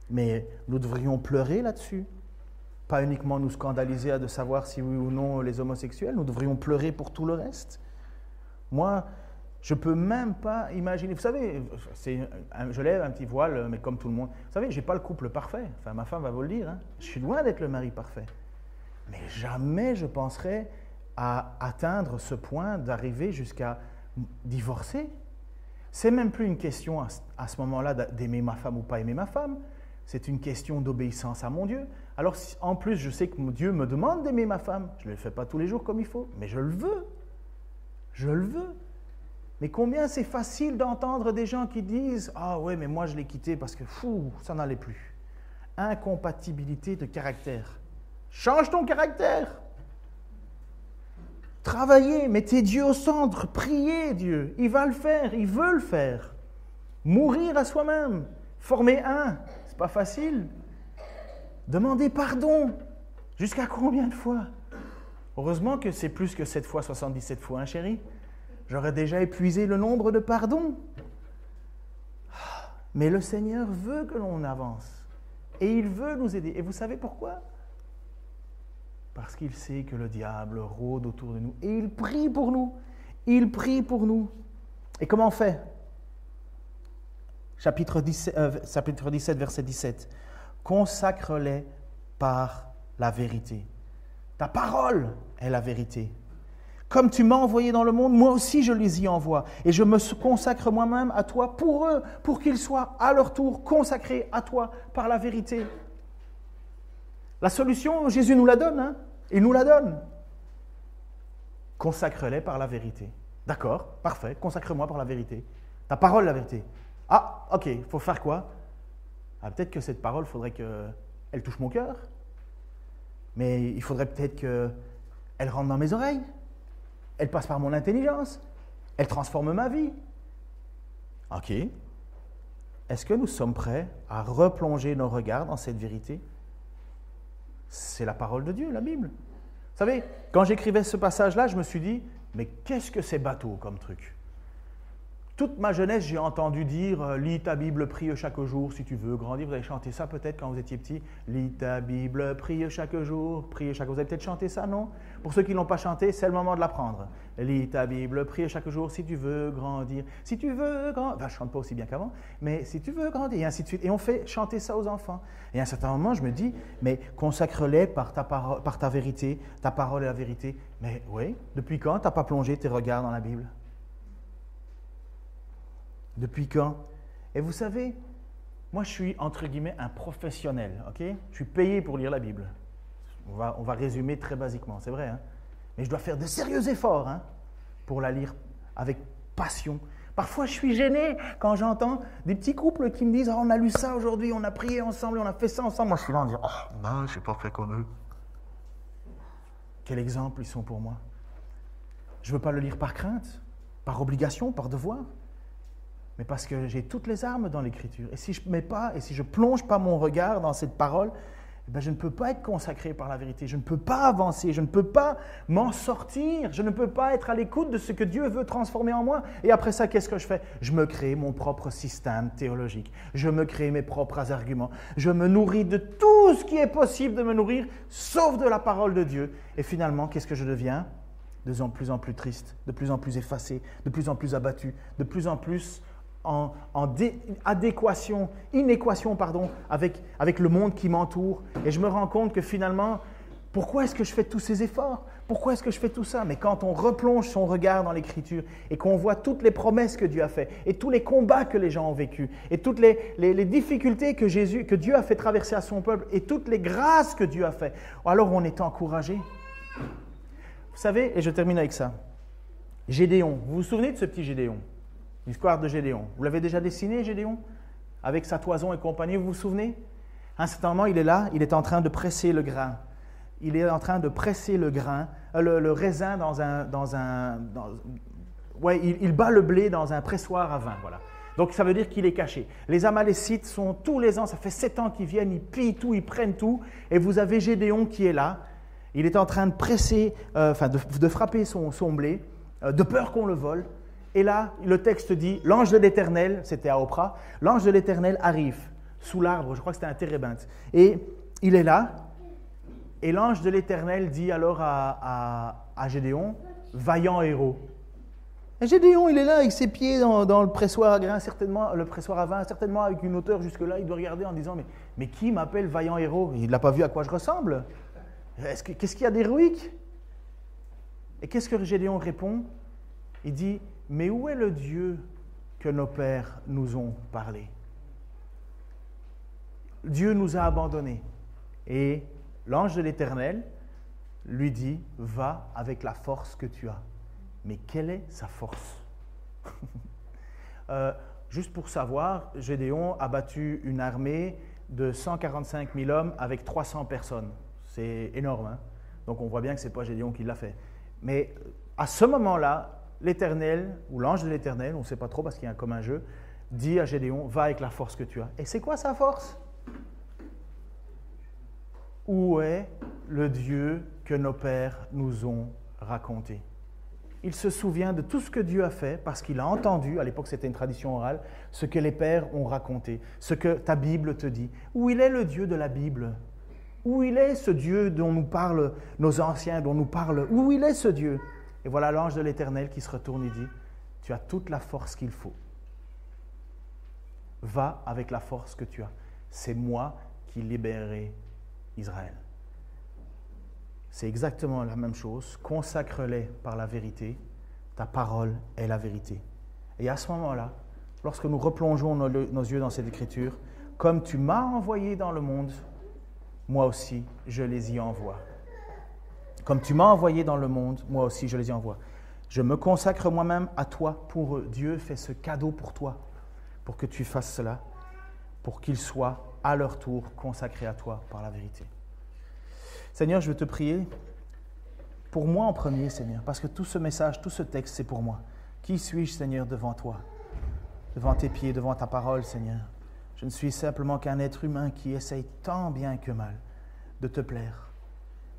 Mais nous devrions pleurer là-dessus. Pas uniquement nous scandaliser de savoir si oui ou non les homosexuels, nous devrions pleurer pour tout le reste. Moi, je ne peux même pas imaginer. Vous savez, je lève un petit voile, mais comme tout le monde. Vous savez, je n'ai pas le couple parfait. Enfin, ma femme va vous le dire. Hein. Je suis loin d'être le mari parfait. Mais jamais je penserais à atteindre ce point d'arriver jusqu'à divorcer. C'est même plus une question à ce moment-là d'aimer ma femme ou pas aimer ma femme. C'est une question d'obéissance à mon Dieu. Alors, en plus, je sais que Dieu me demande d'aimer ma femme. Je ne le fais pas tous les jours comme il faut, mais je le veux. Je le veux. Mais combien c'est facile d'entendre des gens qui disent « Ah ouais, mais moi je l'ai quitté parce que ça n'allait plus. » Incompatibilité de caractère. Change ton caractère. Travaillez, mettez Dieu au centre, priez Dieu. Il va le faire, il veut le faire. Mourir à soi-même, former un, c'est pas facile. Demander pardon. Jusqu'à combien de fois? Heureusement que c'est plus que 7 fois, 77 fois, hein, chérie? J'aurais déjà épuisé le nombre de pardons. Mais le Seigneur veut que l'on avance. Et il veut nous aider. Et vous savez pourquoi? Parce qu'il sait que le diable rôde autour de nous. Et il prie pour nous. Il prie pour nous. Et comment on fait? Chapitre 17, verset 17. Consacre-les par la vérité. Ta parole est la vérité. Comme tu m'as envoyé dans le monde, moi aussi je les y envoie. Et je me consacre moi-même à toi pour eux, pour qu'ils soient à leur tour consacrés à toi par la vérité. La solution, Jésus nous la donne. Hein? Il nous la donne. Consacre-les par la vérité. D'accord, parfait, consacre-moi par la vérité. Ta parole, la vérité. Ah, ok, il faut faire quoi? Peut-être que cette parole, il faudrait qu'elle touche mon cœur. Mais il faudrait peut-être qu'elle rentre dans mes oreilles. Elle passe par mon intelligence. Elle transforme ma vie. Ok. Est-ce que nous sommes prêts à replonger nos regards dans cette vérité? C'est la parole de Dieu, la Bible. Vous savez, quand j'écrivais ce passage-là, je me suis dit, mais qu'est-ce que c'est bateau comme truc? Toute ma jeunesse, j'ai entendu dire « Lis ta Bible, prie chaque jour si tu veux grandir ». Vous avez chanté ça peut-être quand vous étiez petit. « Lis ta Bible, prie chaque jour, prie chaque jour ». Vous avez peut-être chanté ça, non? Pour ceux qui ne l'ont pas chanté, c'est le moment de l'apprendre. « Lis ta Bible, prie chaque jour si tu veux grandir ». Si tu veux grandir… Enfin, je ne chante pas aussi bien qu'avant, mais si tu veux grandir, et ainsi de suite. Et on fait chanter ça aux enfants. Et à un certain moment, je me dis « Mais consacre-les par ta vérité, ta parole est la vérité ». Mais oui, depuis quand tu n'as pas plongé tes regards dans la Bible? Depuis quand? Et vous savez, moi je suis entre guillemets un professionnel, ok? Je suis payé pour lire la Bible. On va résumer très basiquement, c'est vrai, hein? Mais je dois faire de sérieux efforts hein, pour la lire avec passion. Parfois je suis gêné quand j'entends des petits couples qui me disent « Oh, on a lu ça aujourd'hui, on a prié ensemble, on a fait ça ensemble ». Moi je suis là en disant « Oh non, je n'ai pas fait comme eux ». Quel exemple ils sont pour moi? Je ne veux pas le lire par crainte, par obligation, par devoir. Mais parce que j'ai toutes les armes dans l'Écriture. Et si je ne plonge pas mon regard dans cette parole, eh bien, je ne peux pas être consacré par la vérité. Je ne peux pas avancer. Je ne peux pas m'en sortir. Je ne peux pas être à l'écoute de ce que Dieu veut transformer en moi. Et après ça, qu'est-ce que je fais? Je me crée mon propre système théologique. Je me crée mes propres arguments. Je me nourris de tout ce qui est possible de me nourrir, sauf de la parole de Dieu. Et finalement, qu'est-ce que je deviens? De plus en plus triste, de plus en plus effacé, de plus en plus abattu, de plus en plus inéquation avec le monde qui m'entoure. Et je me rends compte que finalement, Pourquoi est-ce que je fais tous ces efforts? Pourquoi est-ce que je fais tout ça? Mais quand on replonge son regard dans l'Écriture et qu'on voit toutes les promesses que Dieu a faites et tous les combats que les gens ont vécus et toutes les difficultés que Dieu a fait traverser à son peuple et toutes les grâces que Dieu a fait, alors on est encouragé. Vous savez, et je termine avec ça, Gédéon, vous vous souvenez de ce petit Gédéon? L'histoire de Gédéon. Vous l'avez déjà dessiné, Gédéon? Avec sa toison et compagnie, vous vous souvenez? À un certain moment, il est là, il est en train de presser le grain. Il est en train de presser le grain, le raisin il bat le blé dans un pressoir à vin, voilà. Donc ça veut dire qu'il est caché. Les Amalécites sont tous les ans, ça fait 7 ans qu'ils viennent, ils pillent tout, ils prennent tout, et vous avez Gédéon qui est là. Il est en train de presser, de frapper son blé, de peur qu'on le vole. Et là, le texte dit, l'ange de l'Éternel, c'était à Opra, l'ange de l'Éternel arrive sous l'arbre, je crois que c'était un térébinthe. Et il est là, et l'ange de l'Éternel dit alors à Gédéon, vaillant héros. Et Gédéon, il est là avec ses pieds dans le pressoir à grain, certainement, le pressoir à vin, certainement avec une hauteur jusque-là, il doit regarder en disant, mais qui m'appelle vaillant héros? Il n'a pas vu à quoi je ressemble. Qu'est-ce qu'il y a d'héroïque? Et qu'est-ce que Gédéon répond? Il dit, mais où est le Dieu que nos pères nous ont parlé? Dieu nous a abandonnés. Et l'ange de l'Éternel lui dit, va avec la force que tu as. Mais quelle est sa force? Juste pour savoir, Gédéon a battu une armée de 145 000 hommes avec 300 personnes. C'est énorme, hein? Donc on voit bien que ce n'est pas Gédéon qui l'a fait. Mais à ce moment-là, l'Éternel, ou l'ange de l'Éternel, on ne sait pas trop parce qu'il y a comme un jeu, dit à Gédéon, va avec la force que tu as. Et c'est quoi sa force? Où est le Dieu que nos pères nous ont raconté? Il se souvient de tout ce que Dieu a fait parce qu'il a entendu, à l'époque c'était une tradition orale, ce que les pères ont raconté, ce que ta Bible te dit. Où il est le Dieu de la Bible? Où il est ce Dieu dont nous parlent nos anciens, dont nous parlent? Où il est ce Dieu? Et voilà l'ange de l'Éternel qui se retourne et dit, tu as toute la force qu'il faut. Va avec la force que tu as. C'est moi qui libérerai Israël. C'est exactement la même chose. Consacre-les par la vérité. Ta parole est la vérité. Et à ce moment-là, lorsque nous replongeons nos yeux dans cette écriture, comme tu m'as envoyé dans le monde, moi aussi, je les y envoie. Comme tu m'as envoyé dans le monde, moi aussi, je les y envoie. Je me consacre moi-même à toi pour eux. Dieu fait ce cadeau pour toi, pour que tu fasses cela, pour qu'ils soient à leur tour consacrés à toi par la vérité. Seigneur, je veux te prier pour moi en premier, Seigneur, parce que tout ce message, tout ce texte, c'est pour moi. Qui suis-je, Seigneur, devant toi, devant tes pieds, devant ta parole, Seigneur? Je ne suis simplement qu'un être humain qui essaye tant bien que mal de te plaire.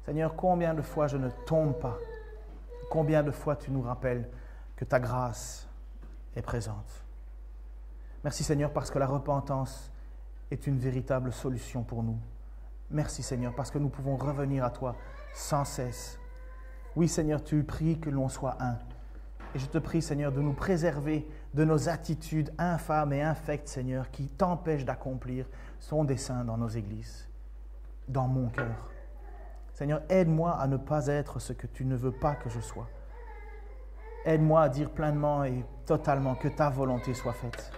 Seigneur, combien de fois je ne tombe pas? Combien de fois tu nous rappelles que ta grâce est présente? Merci, Seigneur, parce que la repentance est une véritable solution pour nous. Merci, Seigneur, parce que nous pouvons revenir à toi sans cesse. Oui, Seigneur, tu pries que l'on soit un. Et je te prie, Seigneur, de nous préserver de nos attitudes infâmes et infectes, Seigneur, qui t'empêchent d'accomplir son dessein dans nos églises, dans mon cœur. Seigneur, aide-moi à ne pas être ce que tu ne veux pas que je sois. Aide-moi à dire pleinement et totalement que ta volonté soit faite.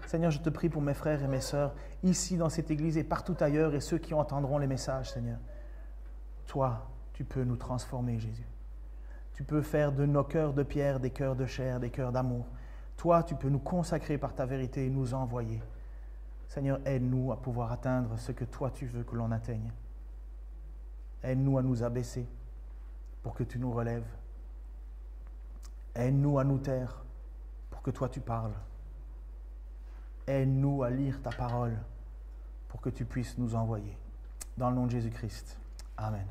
Seigneur, je te prie pour mes frères et mes sœurs, ici dans cette église et partout ailleurs, et ceux qui entendront les messages, Seigneur. Toi, tu peux nous transformer, Jésus. Tu peux faire de nos cœurs de pierre des cœurs de chair, des cœurs d'amour. Toi, tu peux nous consacrer par ta vérité et nous envoyer. Seigneur, aide-nous à pouvoir atteindre ce que toi tu veux que l'on atteigne. Aide-nous à nous abaisser pour que tu nous relèves. Aide-nous à nous taire pour que toi tu parles. Aide-nous à lire ta parole pour que tu puisses nous envoyer. Dans le nom de Jésus-Christ. Amen.